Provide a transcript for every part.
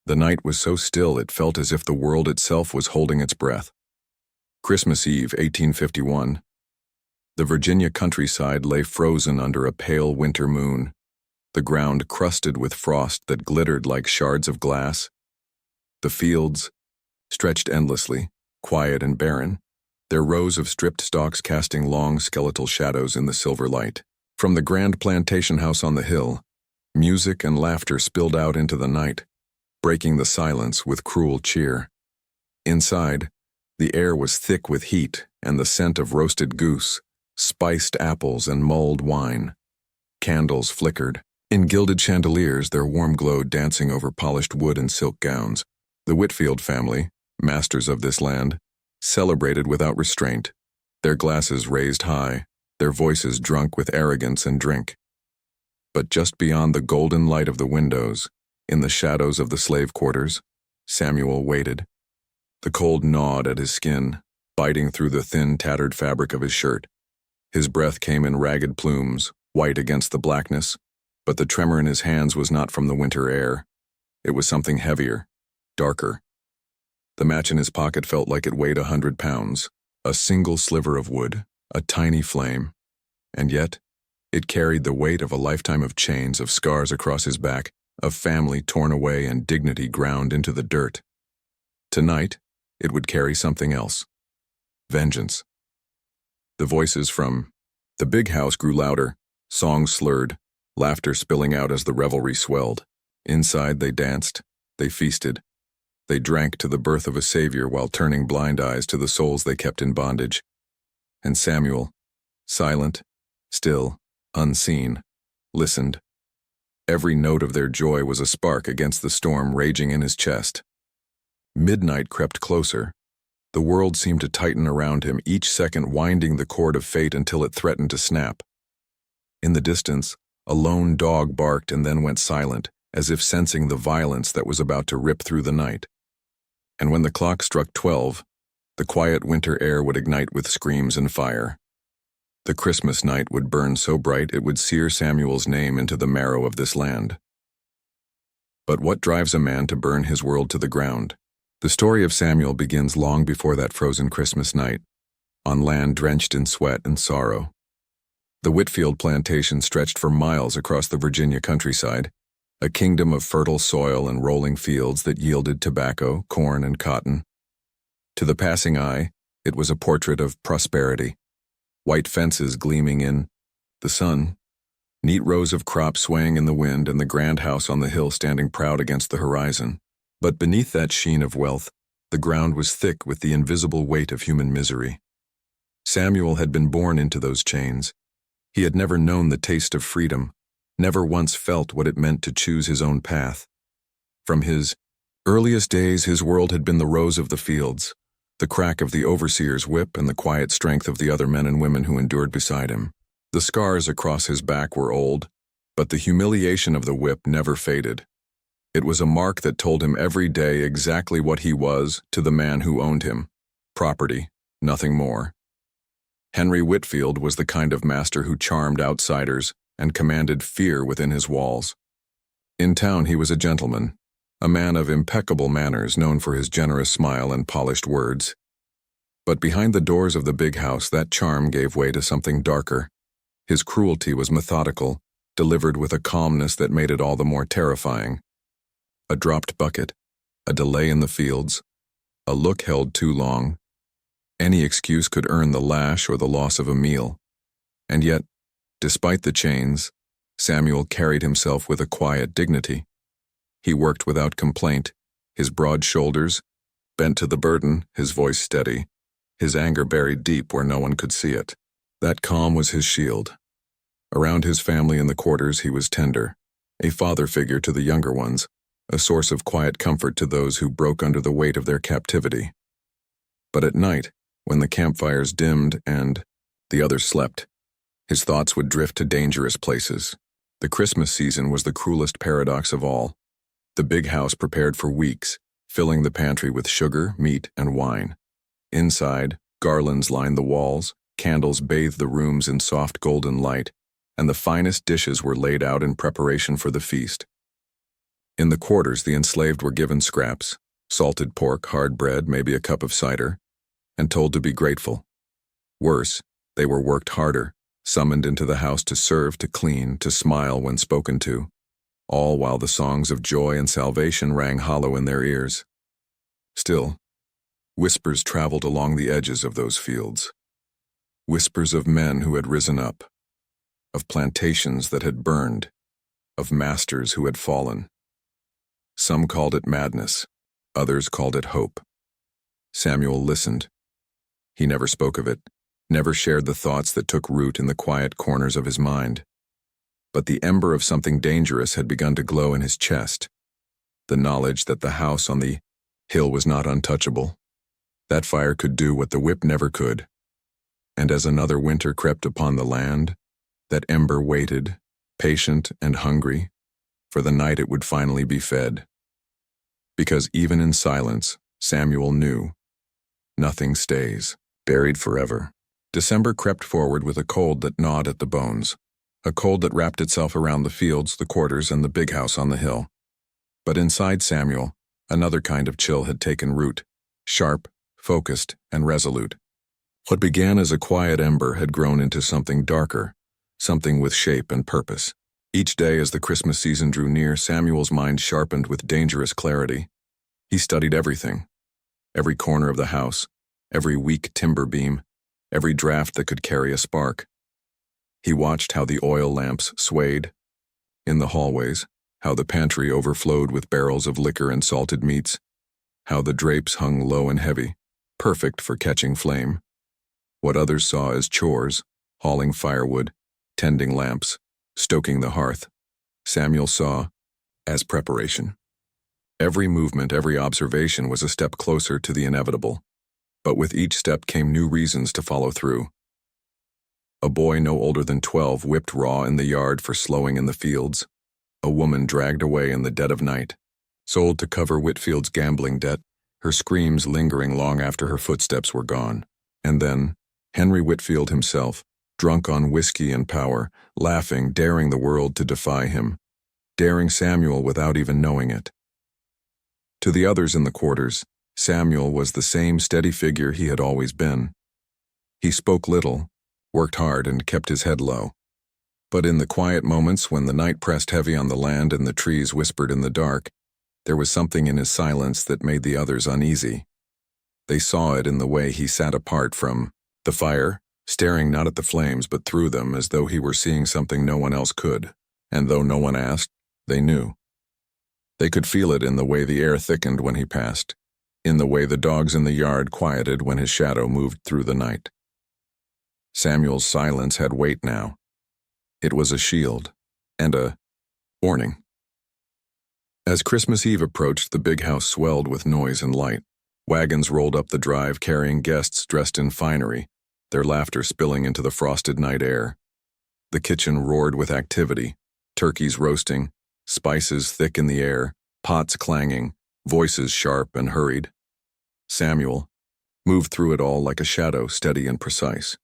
The night was so still it felt as if the world itself was holding its breath. Christmas Eve, 1851. The Virginia countryside lay frozen under a pale winter moon, the ground crusted with frost that glittered like shards of glass. The fields stretched endlessly, quiet and barren, their rows of stripped stalks casting long skeletal shadows in the silver light. From the grand plantation house on the hill, music and laughter spilled out into the night, breaking the silence with cruel cheer. Inside, the air was thick with heat and the scent of roasted goose, spiced apples, and mulled wine. Candles flickered. In gilded chandeliers, their warm glow dancing over polished wood and silk gowns. The Whitfield family, masters of this land, celebrated without restraint, their glasses raised high, their voices drunk with arrogance and drink. But just beyond the golden light of the windows, in the shadows of the slave quarters, Samuel waited. The cold gnawed at his skin, biting through the thin, tattered fabric of his shirt. His breath came in ragged plumes, white against the blackness, but the tremor in his hands was not from the winter air. It was something heavier, darker. The match in his pocket felt like it weighed 100 pounds, a single sliver of wood, a tiny flame, and yet it carried the weight of a lifetime of chains, of scars across his back, of family torn away and dignity ground into the dirt. Tonight, it would carry something else. Vengeance. The voices from the big house grew louder, songs slurred, laughter spilling out as the revelry swelled. Inside they danced, they feasted, they drank to the birth of a savior while turning blind eyes to the souls they kept in bondage. And Samuel, silent, still, unseen, listened. Every note of their joy was a spark against the storm raging in his chest. Midnight crept closer. The world seemed to tighten around him, each second winding the cord of fate until it threatened to snap. In the distance, a lone dog barked and then went silent, as if sensing the violence that was about to rip through the night. And when the clock struck 12, the quiet winter air would ignite with screams and fire. The Christmas night would burn so bright it would sear Samuel's name into the marrow of this land. But what drives a man to burn his world to the ground? The story of Samuel begins long before that frozen Christmas night, on land drenched in sweat and sorrow. The Whitfield plantation stretched for miles across the Virginia countryside, a kingdom of fertile soil and rolling fields that yielded tobacco, corn, and cotton. To the passing eye, it was a portrait of prosperity. White fences gleaming in the sun, neat rows of crops swaying in the wind, and the grand house on the hill standing proud against the horizon. But beneath that sheen of wealth, the ground was thick with the invisible weight of human misery. Samuel had been born into those chains. He had never known the taste of freedom, never once felt what it meant to choose his own path. From his earliest days, his world had been the rows of the fields, the crack of the overseer's whip, and the quiet strength of the other men and women who endured beside him. The scars across his back were old, but the humiliation of the whip never faded. It was a mark that told him every day exactly what he was to the man who owned him. Property, nothing more. Henry Whitfield was the kind of master who charmed outsiders and commanded fear within his walls. In town he was a gentleman, a man of impeccable manners known for his generous smile and polished words. But behind the doors of the big house, that charm gave way to something darker. His cruelty was methodical, delivered with a calmness that made it all the more terrifying. A dropped bucket, a delay in the fields, a look held too long. Any excuse could earn the lash or the loss of a meal. And yet, despite the chains, Samuel carried himself with a quiet dignity. He worked without complaint, his broad shoulders bent to the burden, his voice steady, his anger buried deep where no one could see it. That calm was his shield. Around his family in the quarters he was tender, a father figure to the younger ones, a source of quiet comfort to those who broke under the weight of their captivity. But at night, when the campfires dimmed and the others slept, his thoughts would drift to dangerous places. The Christmas season was the cruelest paradox of all. The big house prepared for weeks, filling the pantry with sugar, meat, and wine. Inside, garlands lined the walls, candles bathed the rooms in soft golden light, and the finest dishes were laid out in preparation for the feast. In In the quarters, the enslaved were given scraps, salted pork, hard bread, maybe a cup of cider, and told to be grateful. Worse, they were worked harder, summoned into the house to serve, to clean, to smile when spoken to, all while the songs of joy and salvation rang hollow in their ears. Still, whispers traveled along the edges of those fields. Whispers of men who had risen up, of plantations that had burned, of masters who had fallen. Some called it madness, others called it hope. Samuel listened. He never spoke of it, never shared the thoughts that took root in the quiet corners of his mind. But the ember of something dangerous had begun to glow in his chest, the knowledge that the house on the hill was not untouchable. That fire could do what the whip never could. And as another winter crept upon the land, that ember waited, patient and hungry, for the night it would finally be fed. Because even in silence, Samuel knew, nothing stays, buried forever. December crept forward with a cold that gnawed at the bones, a cold that wrapped itself around the fields, the quarters, and the big house on the hill. But inside Samuel, another kind of chill had taken root, sharp, focused, and resolute. What began as a quiet ember had grown into something darker, something with shape and purpose. Each day as the Christmas season drew near, Samuel's mind sharpened with dangerous clarity. He studied everything, every corner of the house, every weak timber beam, every draft that could carry a spark. He watched how the oil lamps swayed in the hallways, how the pantry overflowed with barrels of liquor and salted meats, how the drapes hung low and heavy, perfect for catching flame. What others saw as chores, hauling firewood, tending lamps, stoking the hearth, Samuel saw as preparation. Every movement, every observation was a step closer to the inevitable, but with each step came new reasons to follow through. A boy no older than 12 whipped raw in the yard for slowing in the fields. A woman dragged away in the dead of night, sold to cover Whitfield's gambling debt, her screams lingering long after her footsteps were gone. And then, Henry Whitfield himself, drunk on whiskey and power, laughing, daring the world to defy him, daring Samuel without even knowing it. To the others in the quarters, Samuel was the same steady figure he had always been. He spoke little, worked hard, and kept his head low. But in the quiet moments when the night pressed heavy on the land and the trees whispered in the dark, there was something in his silence that made the others uneasy. They saw it in the way he sat apart from the fire, staring not at the flames but through them as though he were seeing something no one else could, and though no one asked, they knew. They could feel it in the way the air thickened when he passed, in the way the dogs in the yard quieted when his shadow moved through the night. Samuel's silence had weight now. It was a shield and a warning. As Christmas Eve approached, the big house swelled with noise and light. Wagons rolled up the drive carrying guests dressed in finery, their laughter spilling into the frosted night air. The kitchen roared with activity, turkeys roasting, spices thick in the air, pots clanging, voices sharp and hurried. Samuel moved through it all like a shadow, steady and precise.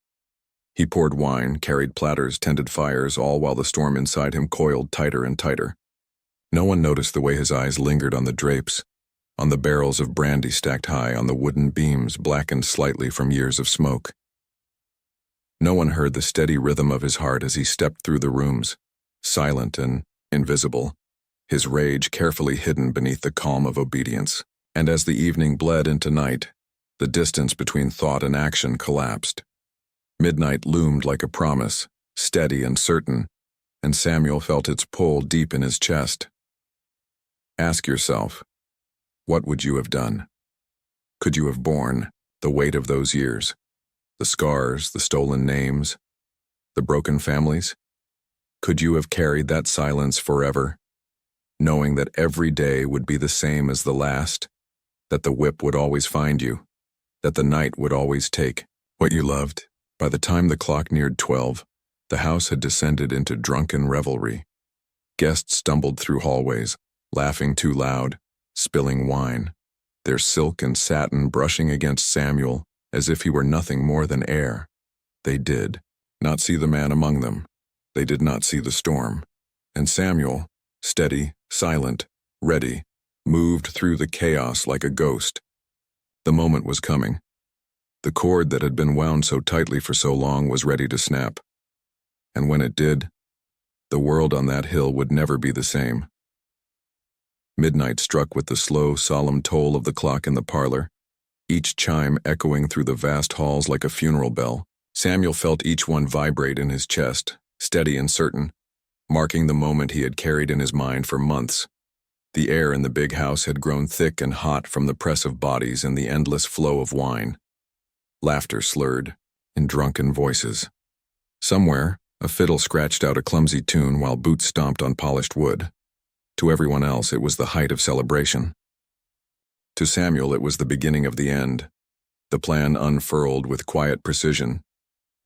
He poured wine, carried platters, tended fires, all while the storm inside him coiled tighter and tighter. No one noticed the way his eyes lingered on the drapes, on the barrels of brandy stacked high, on the wooden beams blackened slightly from years of smoke. No one heard the steady rhythm of his heart as he stepped through the rooms, silent and invisible, his rage carefully hidden beneath the calm of obedience. And as the evening bled into night, the distance between thought and action collapsed. Midnight loomed like a promise, steady and certain, and Samuel felt its pull deep in his chest. Ask yourself, what would you have done? Could you have borne the weight of those years, the scars, the stolen names, the broken families? Could you have carried that silence forever, knowing that every day would be the same as the last, that the whip would always find you, that the night would always take what you loved? By the time the clock neared 12, the house had descended into drunken revelry. Guests stumbled through hallways, laughing too loud, spilling wine, their silk and satin brushing against Samuel as if he were nothing more than air. They did not see the man among them. They did not see the storm. And Samuel, steady, silent, ready, moved through the chaos like a ghost. The moment was coming. The cord that had been wound so tightly for so long was ready to snap. And when it did, the world on that hill would never be the same. Midnight struck with the slow, solemn toll of the clock in the parlor, each chime echoing through the vast halls like a funeral bell. Samuel felt each one vibrate in his chest, steady and certain, marking the moment he had carried in his mind for months. The air in the big house had grown thick and hot from the press of bodies and the endless flow of wine. Laughter slurred in drunken voices. Somewhere, a fiddle scratched out a clumsy tune while boots stomped on polished wood. To everyone else, it was the height of celebration. To Samuel, it was the beginning of the end. The plan unfurled with quiet precision.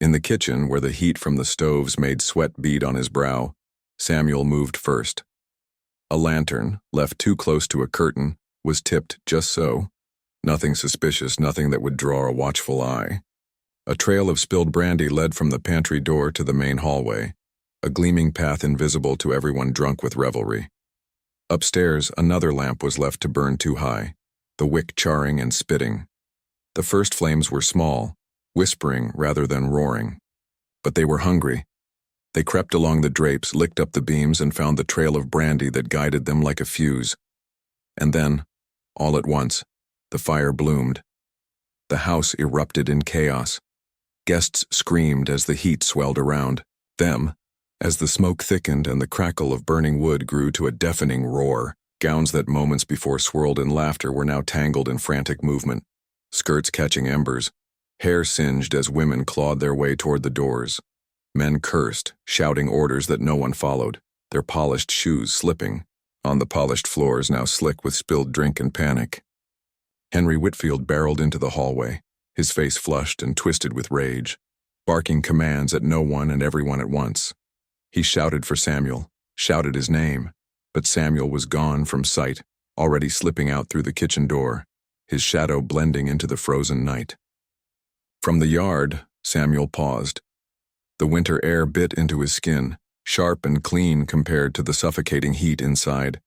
In the kitchen, where the heat from the stoves made sweat bead on his brow, Samuel moved first. A lantern, left too close to a curtain, was tipped just so. Nothing suspicious, nothing that would draw a watchful eye. A trail of spilled brandy led from the pantry door to the main hallway, a gleaming path invisible to everyone drunk with revelry. Upstairs, another lamp was left to burn too high, the wick charring and spitting. The first flames were small, whispering rather than roaring. But they were hungry. They crept along the drapes, licked up the beams, and found the trail of brandy that guided them like a fuse. And then, all at once, the fire bloomed. The house erupted in chaos. Guests screamed as the heat swelled around them, as the smoke thickened and the crackle of burning wood grew to a deafening roar. Gowns that moments before swirled in laughter were now tangled in frantic movement, skirts catching embers, hair singed as women clawed their way toward the doors. Men cursed, shouting orders that no one followed, their polished shoes slipping on the polished floors now slick with spilled drink and panic. Henry Whitfield barreled into the hallway, his face flushed and twisted with rage, barking commands at no one and everyone at once. He shouted for Samuel, shouted his name, but Samuel was gone from sight, already slipping out through the kitchen door, his shadow blending into the frozen night. From the yard, Samuel paused. The winter air bit into his skin, sharp and clean compared to the suffocating heat inside.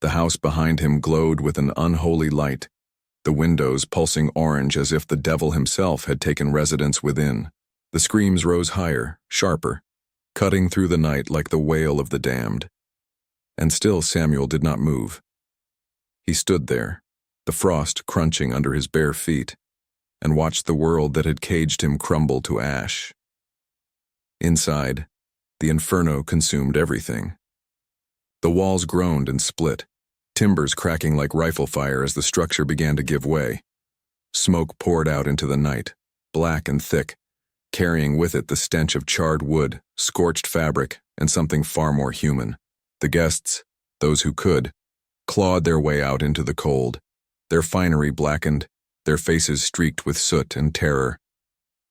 The house behind him glowed with an unholy light, the windows pulsing orange as if the devil himself had taken residence within. The screams rose higher, sharper, cutting through the night like the wail of the damned. And still Samuel did not move. He stood there, the frost crunching under his bare feet, and watched the world that had caged him crumble to ash. Inside, the inferno consumed everything. The walls groaned and split, timbers cracking like rifle fire as the structure began to give way. Smoke poured out into the night, black and thick, carrying with it the stench of charred wood, scorched fabric, and something far more human. The guests, those who could, clawed their way out into the cold, their finery blackened, their faces streaked with soot and terror.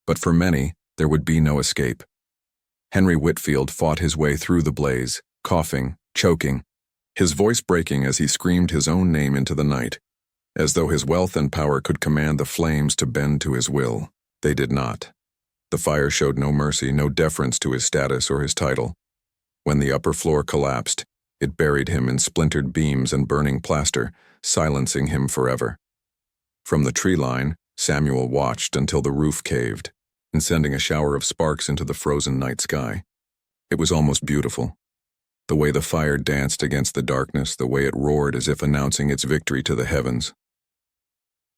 But for many, there would be no escape. Henry Whitfield fought his way through the blaze, coughing, choking, his voice breaking as he screamed his own name into the night, as though his wealth and power could command the flames to bend to his will. They did not. The fire showed no mercy, no deference to his status or his title. When the upper floor collapsed, it buried him in splintered beams and burning plaster, silencing him forever. From the tree line, Samuel watched until the roof caved, and sending a shower of sparks into the frozen night sky. It was almost beautiful. The way the fire danced against the darkness, the way it roared as if announcing its victory to the heavens.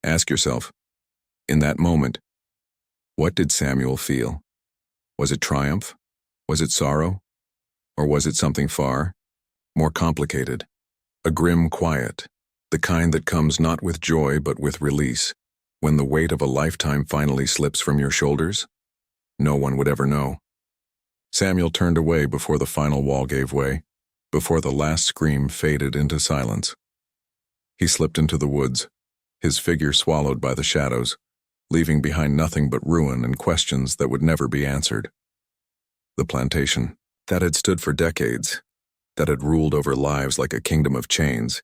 Ask yourself, in that moment, what did Samuel feel? Was it triumph? Was it sorrow? Or was it something far more complicated? A grim quiet, the kind that comes not with joy but with release. When the weight of a lifetime finally slips from your shoulders, no one would ever know. Samuel turned away before the final wall gave way, before the last scream faded into silence. He slipped into the woods, his figure swallowed by the shadows, leaving behind nothing but ruin and questions that would never be answered. The plantation, that had stood for decades, that had ruled over lives like a kingdom of chains,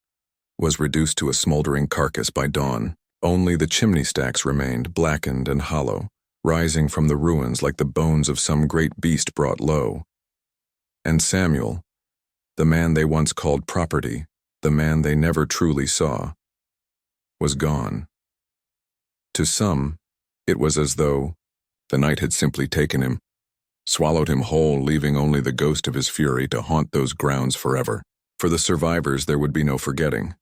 was reduced to a smoldering carcass by dawn. Only the chimney stacks remained, blackened and hollow, rising from the ruins like the bones of some great beast brought low. And Samuel, the man they once called property, the man they never truly saw, was gone. To some, it was as though the night had simply taken him, swallowed him whole, leaving only the ghost of his fury to haunt those grounds forever. For the survivors, there would be no forgetting.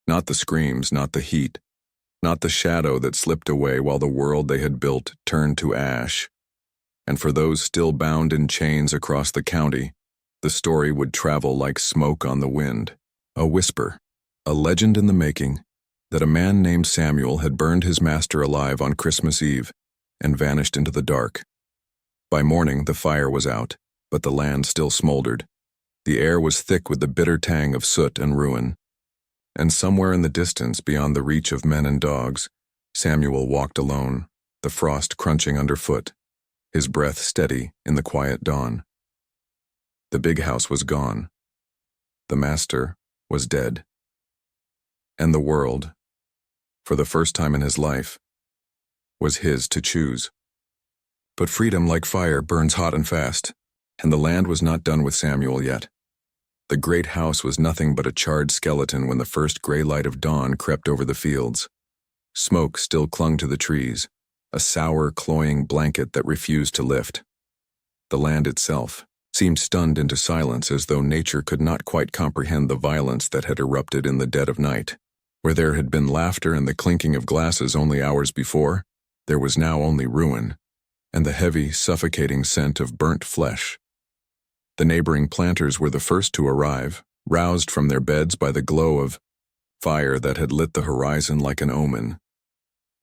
Not the screams, not the heat, not the shadow that slipped away while the world they had built turned to ash. And for those still bound in chains across the county, the story would travel like smoke on the wind. A whisper, a legend in the making, that a man named Samuel had burned his master alive on Christmas Eve and vanished into the dark. By morning, the fire was out, but the land still smoldered. The air was thick with the bitter tang of soot and ruin. And somewhere in the distance, beyond the reach of men and dogs, Samuel walked alone, the frost crunching underfoot, his breath steady in the quiet dawn. The big house was gone. The master was dead. And the world, for the first time in his life, was his to choose. But freedom, like fire, burns hot and fast, and the land was not done with Samuel yet. The great house was nothing but a charred skeleton when the first gray light of dawn crept over the fields. Smoke still clung to the trees, a sour, cloying blanket that refused to lift. The land itself seemed stunned into silence, as though nature could not quite comprehend the violence that had erupted in the dead of night. Where there had been laughter and the clinking of glasses only hours before, there was now only ruin, and the heavy, suffocating scent of burnt flesh. The neighboring planters were the first to arrive, roused from their beds by the glow of fire that had lit the horizon like an omen.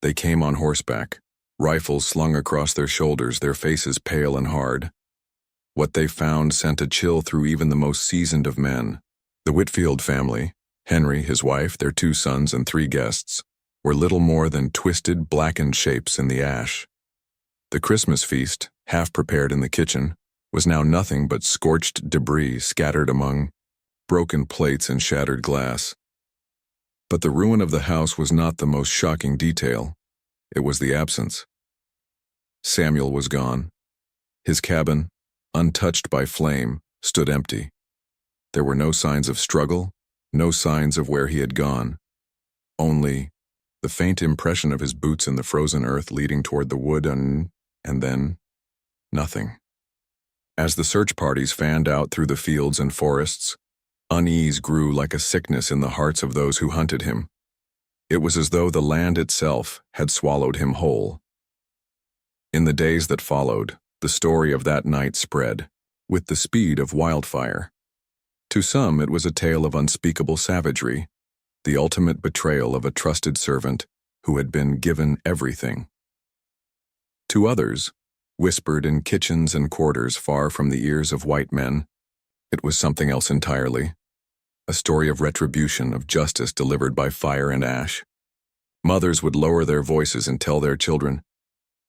They came on horseback, rifles slung across their shoulders, their faces pale and hard. What they found sent a chill through even the most seasoned of men. The Whitfield family, Henry, his wife, their 2 sons, and 3 guests, were little more than twisted, blackened shapes in the ash. The Christmas feast, half prepared in the kitchen, was now nothing but scorched debris scattered among broken plates and shattered glass. But the ruin of the house was not the most shocking detail. It was the absence. Samuel was gone. His cabin, untouched by flame, stood empty. There were no signs of struggle, no signs of where he had gone. Only the faint impression of his boots in the frozen earth leading toward the wood, and then nothing. As the search parties fanned out through the fields and forests, unease grew like a sickness in the hearts of those who hunted him. It was as though the land itself had swallowed him whole. In the days that followed, the story of that night spread, with the speed of wildfire. To some, it was a tale of unspeakable savagery, the ultimate betrayal of a trusted servant who had been given everything. To others, whispered in kitchens and quarters far from the ears of white men, it was something else entirely. A story of retribution, of justice delivered by fire and ash. Mothers would lower their voices and tell their children,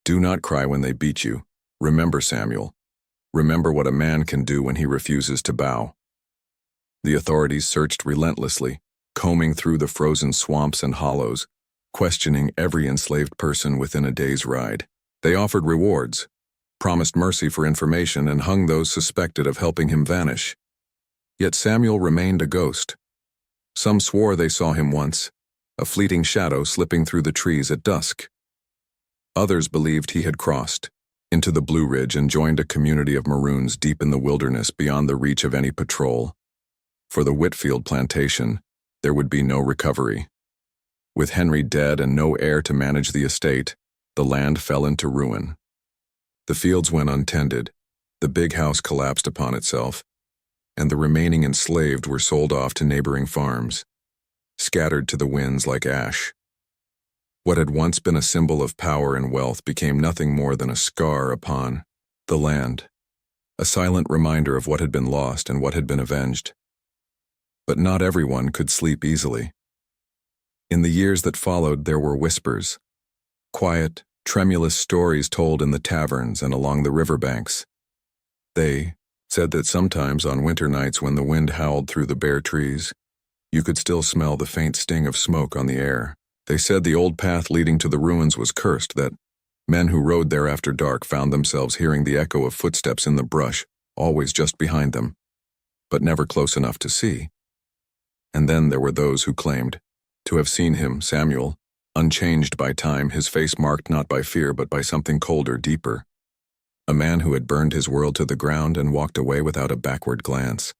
"Do not cry when they beat you. Remember Samuel. Remember what a man can do when he refuses to bow." The authorities searched relentlessly, combing through the frozen swamps and hollows, questioning every enslaved person within a day's ride. They offered rewards, promised mercy for information, and hung those suspected of helping him vanish. Yet Samuel remained a ghost. Some swore they saw him once, a fleeting shadow slipping through the trees at dusk. Others believed he had crossed into the Blue Ridge and joined a community of Maroons deep in the wilderness beyond the reach of any patrol. For the Whitfield plantation, there would be no recovery. With Henry dead and no heir to manage the estate, the land fell into ruin. The fields went untended, the big house collapsed upon itself, and the remaining enslaved were sold off to neighboring farms, scattered to the winds like ash. What had once been a symbol of power and wealth became nothing more than a scar upon the land, a silent reminder of what had been lost and what had been avenged. But not everyone could sleep easily. In the years that followed, there were whispers, quiet, tremulous stories told in the taverns and along the riverbanks. They said that sometimes on winter nights when the wind howled through the bare trees, you could still smell the faint sting of smoke on the air. They said the old path leading to the ruins was cursed, that men who rode there after dark found themselves hearing the echo of footsteps in the brush, always just behind them, but never close enough to see. And then there were those who claimed to have seen him, Samuel, unchanged by time, his face marked not by fear but by something colder, deeper. A man who had burned his world to the ground and walked away without a backward glance.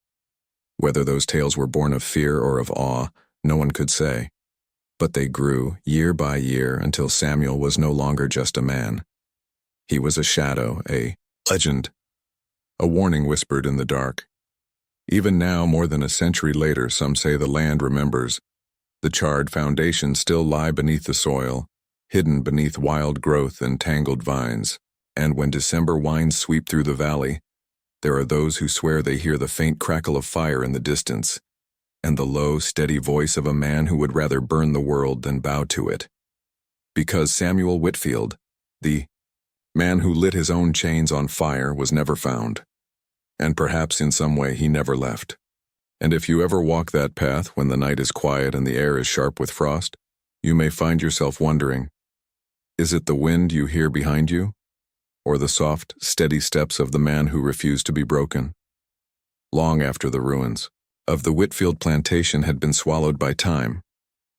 Whether those tales were born of fear or of awe, no one could say. But they grew, year by year, until Samuel was no longer just a man. He was a shadow, a legend, a warning whispered in the dark. Even now, more than a century later, some say the land remembers. The charred foundations still lie beneath the soil, hidden beneath wild growth and tangled vines. And when December winds sweep through the valley, there are those who swear they hear the faint crackle of fire in the distance, and the low, steady voice of a man who would rather burn the world than bow to it. Because Samuel Whitfield, the man who lit his own chains on fire, was never found. And perhaps in some way he never left. And if you ever walk that path when the night is quiet and the air is sharp with frost, you may find yourself wondering, is it the wind you hear behind you? Or the soft, steady steps of the man who refused to be broken? Long after the ruins of the Whitfield plantation had been swallowed by time,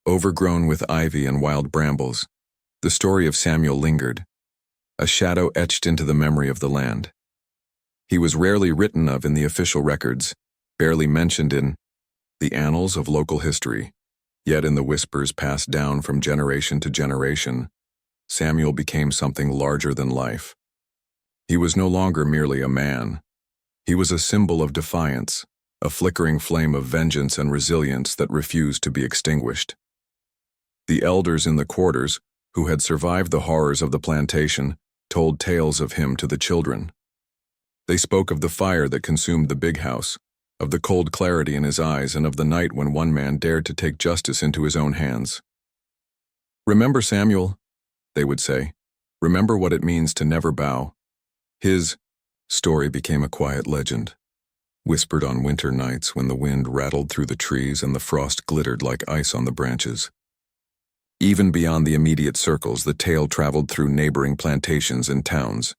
overgrown with ivy and wild brambles, the story of Samuel lingered, a shadow etched into the memory of the land. He was rarely written of in the official records, barely mentioned in the annals of local history, yet in the whispers passed down from generation to generation, Samuel became something larger than life. He was no longer merely a man. He was a symbol of defiance, a flickering flame of vengeance and resilience that refused to be extinguished. The elders in the quarters, who had survived the horrors of the plantation, told tales of him to the children. They spoke of the fire that consumed the big house, of the cold clarity in his eyes, and of the night when one man dared to take justice into his own hands. "Remember, Samuel," they would say. "Remember what it means to never bow." His story became a quiet legend, whispered on winter nights when the wind rattled through the trees and the frost glittered like ice on the branches. Even beyond the immediate circles, the tale traveled through neighboring plantations and towns,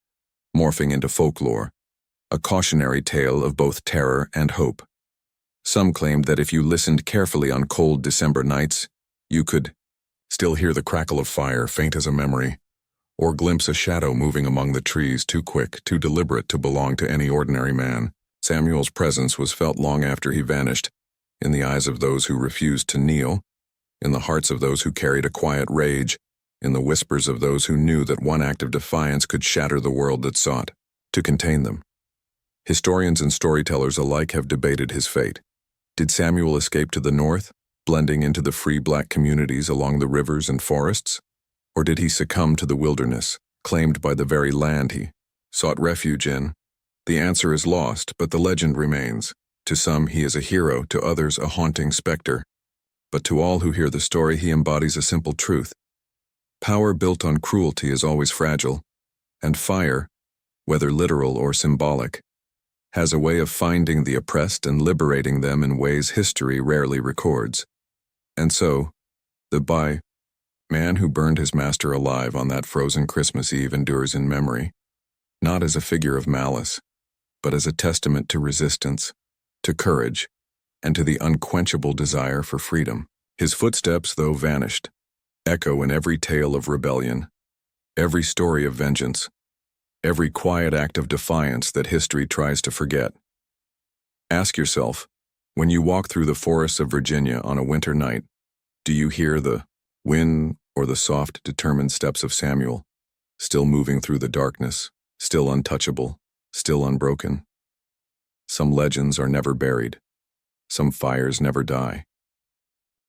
morphing into folklore, a cautionary tale of both terror and hope. Some claimed that if you listened carefully on cold December nights, you could still hear the crackle of fire, faint as a memory, or glimpse a shadow moving among the trees, too quick, too deliberate to belong to any ordinary man. Samuel's presence was felt long after he vanished, in the eyes of those who refused to kneel, in the hearts of those who carried a quiet rage, in the whispers of those who knew that one act of defiance could shatter the world that sought to contain them. Historians and storytellers alike have debated his fate. Did Samuel escape to the north, blending into the free black communities along the rivers and forests? Or did he succumb to the wilderness, claimed by the very land he sought refuge in? The answer is lost, but the legend remains. To some he is a hero, to others a haunting specter. But to all who hear the story, he embodies a simple truth. Power built on cruelty is always fragile, and fire, whether literal or symbolic, has a way of finding the oppressed and liberating them in ways history rarely records. And so, the man who burned his master alive on that frozen Christmas Eve endures in memory, not as a figure of malice, but as a testament to resistance, to courage, and to the unquenchable desire for freedom. His footsteps, though vanished, echo in every tale of rebellion, every story of vengeance, every quiet act of defiance that history tries to forget. Ask yourself, when you walk through the forests of Virginia on a winter night, do you hear the wind or the soft, determined steps of Samuel, still moving through the darkness, still untouchable, still unbroken? Some legends are never buried. Some fires never die.